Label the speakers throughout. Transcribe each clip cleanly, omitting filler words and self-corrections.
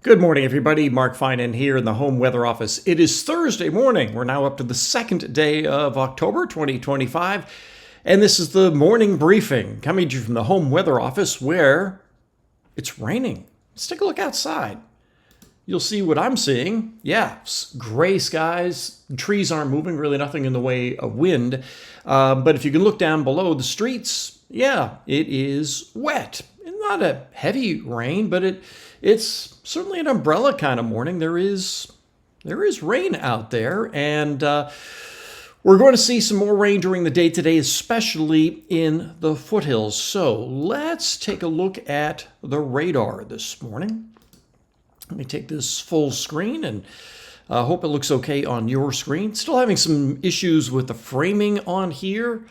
Speaker 1: Good morning, everybody. Mark Finan here in the home weather office. It is Thursday morning. We're now up to the second day of October 2025, and this is the morning briefing coming to you from the home weather office where it's raining. Let's take a look outside. You'll see what I'm seeing. Yeah, gray skies. Trees aren't moving, really nothing in the way of wind. But if you can look down below the streets, yeah, it is wet. Not a heavy rain, but it's certainly an umbrella kind of morning. There is rain out there, and we're going to see some more rain during the day today, especially in the foothills. So let's take a look at the radar this morning. Let me take this full screen and hope it looks okay on your screen. Still having some issues with the framing on here.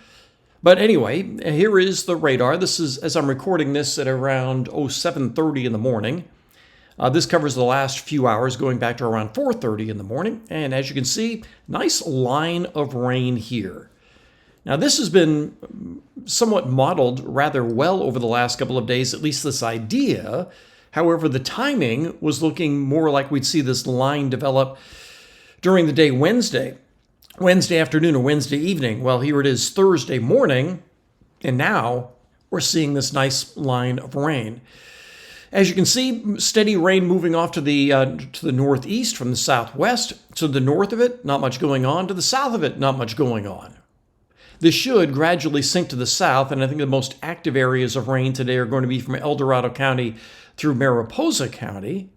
Speaker 1: But anyway, here is the radar. This is, as I'm recording this, at around 7:30 in the morning. This covers the last few hours, going back to around 4:30 in the morning. And as you can see, nice line of rain here. Now, this has been somewhat modeled rather well over the last couple of days, at least this idea. However, the timing was looking more like we'd see this line develop during the day Wednesday afternoon or Wednesday evening. Well, here it is Thursday morning, and now we're seeing this nice line of rain. As you can see, steady rain moving off to the northeast from the southwest. To the north of it, not much going on. To the south of it, not much going on. This should gradually sink to the south, and I think the most active areas of rain today are going to be from El Dorado County through Mariposa County.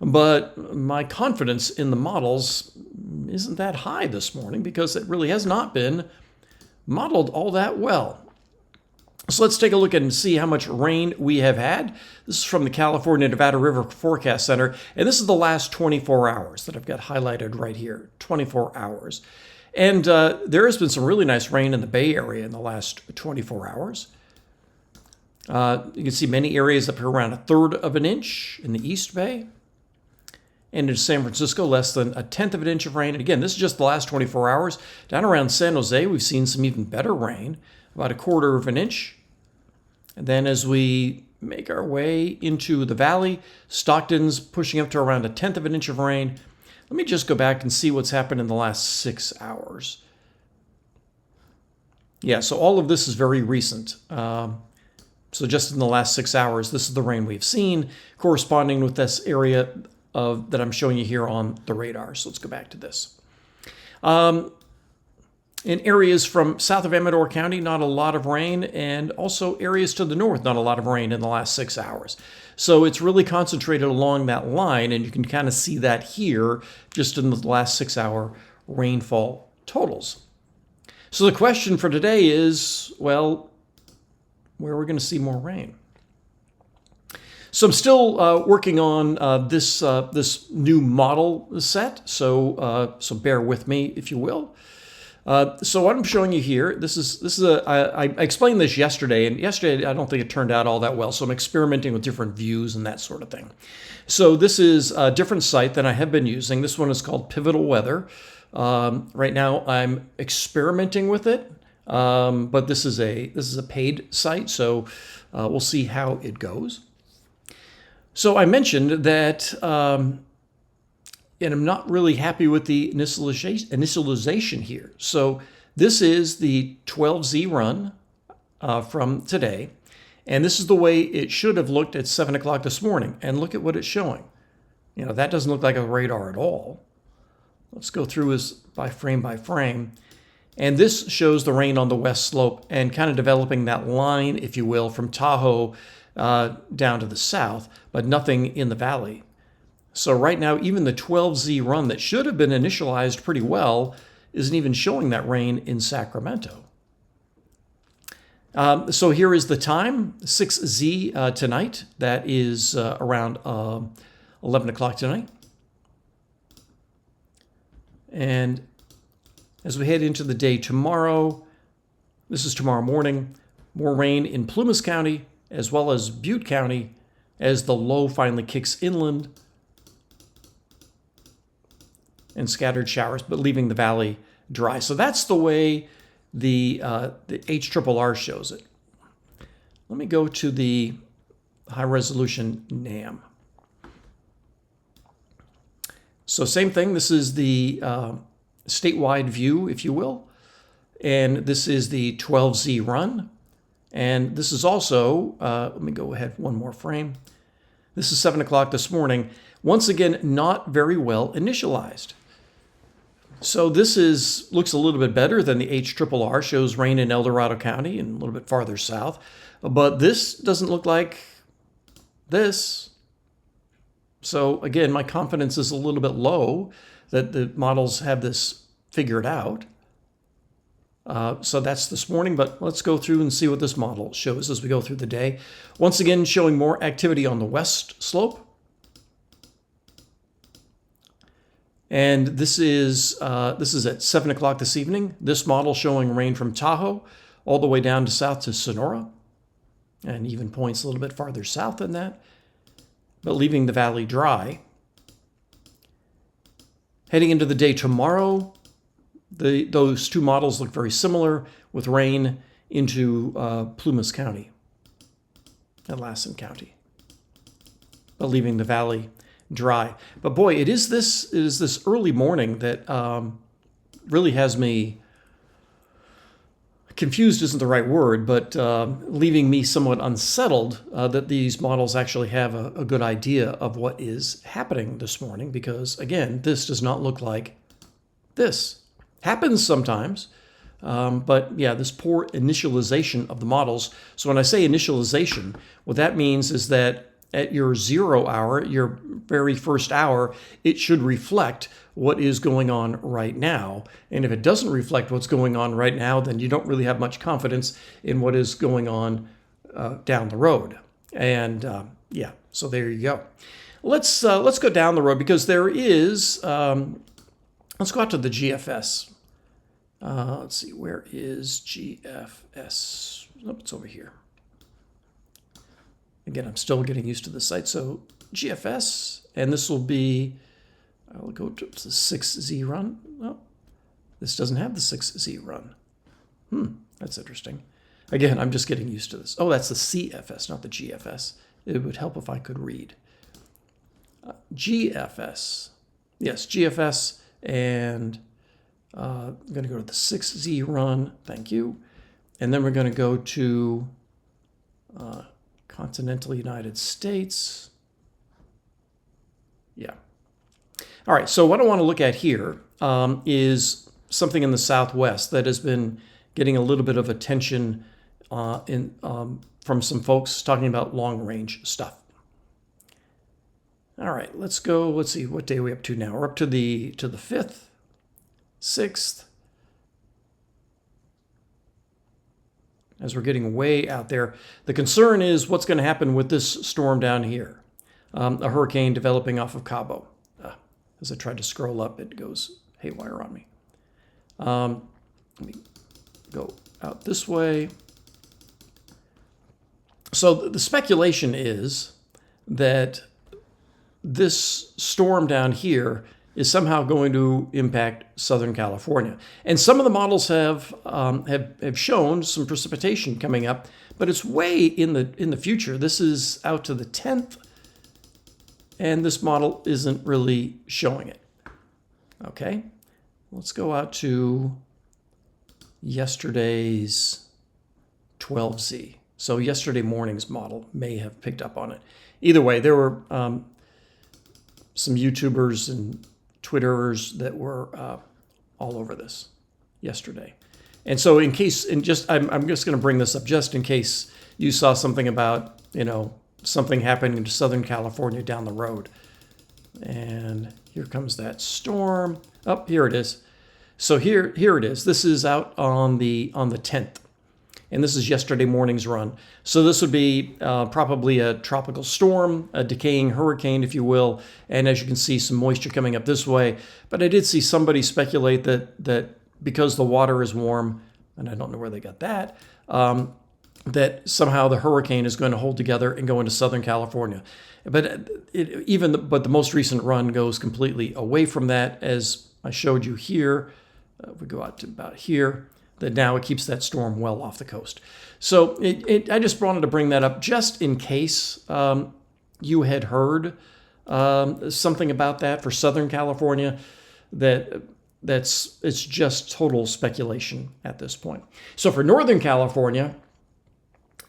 Speaker 1: But my confidence in the models isn't that high this morning because it really has not been modeled all that well. So let's take a look and see how much rain we have had. This is from the California Nevada River Forecast Center, and this is the last 24 hours that I've got highlighted right here, 24 hours. And there has been some really nice rain in the Bay Area in the last 24 hours. You can see many areas up here around 1/3 of an inch in the East Bay. And in San Francisco, less than 1/10 of an inch of rain. And again, this is just the last 24 hours. Down around San Jose, we've seen some even better rain, about 1/4 of an inch. And then as we make our way into the valley, Stockton's pushing up to around 1/10 of an inch of rain. Let me just go back and see what's happened in the last 6 hours. Yeah, so all of this is very recent. So just in the last 6 hours, this is the rain we've seen, corresponding with this area that I'm showing you here on the radar. So let's go back to this. In areas from south of Amador County, not a lot of rain, and also areas to the north, not a lot of rain in the last 6 hours. So it's really concentrated along that line, and you can kind of see that here just in the last 6-hour rainfall totals. So the question for today is, well, where are we going to see more rain? So I'm still working on this new model set, so bear with me if you will. So what I'm showing you here, I explained this yesterday, and yesterday I don't think it turned out all that well, so I'm experimenting with different views and that sort of thing. So this is a different site than I have been using. This one is called Pivotal Weather. Right now I'm experimenting with it, but this is a paid site, so we'll see how it goes. So I mentioned that, and I'm not really happy with the initialization here. So this is the 12Z run from today, and this is the way it should have looked at 7 o'clock this morning. And look at what it's showing. You know, that doesn't look like a radar at all. Let's go through this by frame. And this shows the rain on the west slope and kind of developing that line, if you will, from Tahoe down to the south, but nothing in the valley. So right now, even the 12Z run that should have been initialized pretty well isn't even showing that rain in Sacramento. So here is the time, 6Z tonight. That is around 11 o'clock tonight. And as we head into the day tomorrow, this is tomorrow morning, more rain in Plumas County as well as Butte County as the low finally kicks inland, and scattered showers, but leaving the valley dry. So that's the way the HRRR shows it. Let me go to the high resolution NAM. So same thing. This is the statewide view, if you will. And this is the 12Z run. And this is also, let me go ahead one more frame. This is 7 o'clock this morning. Once again, not very well initialized. So this looks a little bit better than the HRRR, shows rain in El Dorado County and a little bit farther south. But this doesn't look like this. So again, my confidence is a little bit low that the models have this figured out. So that's this morning, but let's go through and see what this model shows as we go through the day. Once again, showing more activity on the west slope. And this is at 7 o'clock this evening. This model showing rain from Tahoe all the way down to south to Sonora, and even points a little bit farther south than that, but leaving the valley dry. Heading into the day tomorrow, those two models look very similar, with rain into Plumas County and Lassen County, but leaving the valley dry. But boy, it is this early morning that really has me confused, isn't the right word, but leaving me somewhat unsettled that these models actually have a good idea of what is happening this morning, because again, this does not look like this. Happens sometimes, but yeah, this poor initialization of the models. So when I say initialization, what that means is that at your 0 hour, your very first hour, it should reflect what is going on right now. And if it doesn't reflect what's going on right now, then you don't really have much confidence in what is going on down the road. And yeah, so there you go. Let's go down the road, because there is, let's go out to the GFS. Let's see, where is GFS? Oh, it's over here. Again, I'm still getting used to the site. So GFS, and this will be, I'll go to the 6Z run. Oh, this doesn't have the 6Z run. That's interesting. Again, I'm just getting used to this. Oh, that's the CFS, not the GFS. It would help if I could read. GFS. Yes, GFS, and I'm going to go to the 6Z run. Thank you. And then we're going to go to continental United States. Yeah. All right, so what I want to look at here is something in the southwest that has been getting a little bit of attention from some folks talking about long-range stuff. All right, let's go. Let's see, what day are we up to now? We're up to the 5th, 6th. As we're getting way out there. The concern is what's going to happen with this storm down here. A hurricane developing off of Cabo. As I tried to scroll up, it goes haywire on me. Let me go out this way. So the speculation is that this storm down here is somehow going to impact Southern California. And some of the models have shown some precipitation coming up, but it's way in the future. This is out to the 10th, and this model isn't really showing it. Okay, let's go out to yesterday's 12Z. So yesterday morning's model may have picked up on it. Either way, there were some YouTubers and Twitterers that were all over this yesterday. And so I'm just going to bring this up just in case you saw something about, something happening to Southern California down the road. And here comes that storm. Oh, here it is. So here it is. This is out on the 10th. And this is yesterday morning's run. So this would be probably a tropical storm, a decaying hurricane, if you will. And as you can see, some moisture coming up this way. But I did see somebody speculate that because the water is warm, and I don't know where they got that, that somehow the hurricane is going to hold together and go into Southern California. But the most recent run goes completely away from that, as I showed you here. We go out to about here. That now it keeps that storm well off the coast. So I just wanted to bring that up just in case you had heard something about that for Southern California. It's just total speculation at this point. So for Northern California,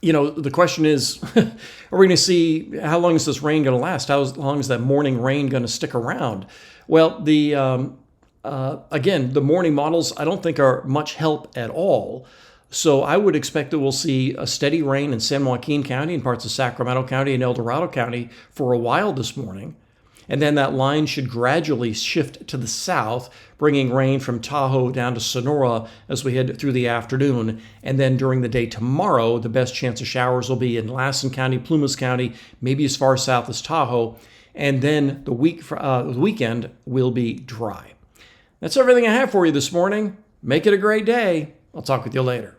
Speaker 1: the question is, are we going to see, how long is this rain going to last? How long is that morning rain going to stick around? Well, again, the morning models I don't think are much help at all. So I would expect that we'll see a steady rain in San Joaquin County and parts of Sacramento County and El Dorado County for a while this morning. And then that line should gradually shift to the south, bringing rain from Tahoe down to Sonora as we head through the afternoon. And then during the day tomorrow, the best chance of showers will be in Lassen County, Plumas County, maybe as far south as Tahoe. And then the weekend will be dry. That's everything I have for you this morning. Make it a great day. I'll talk with you later.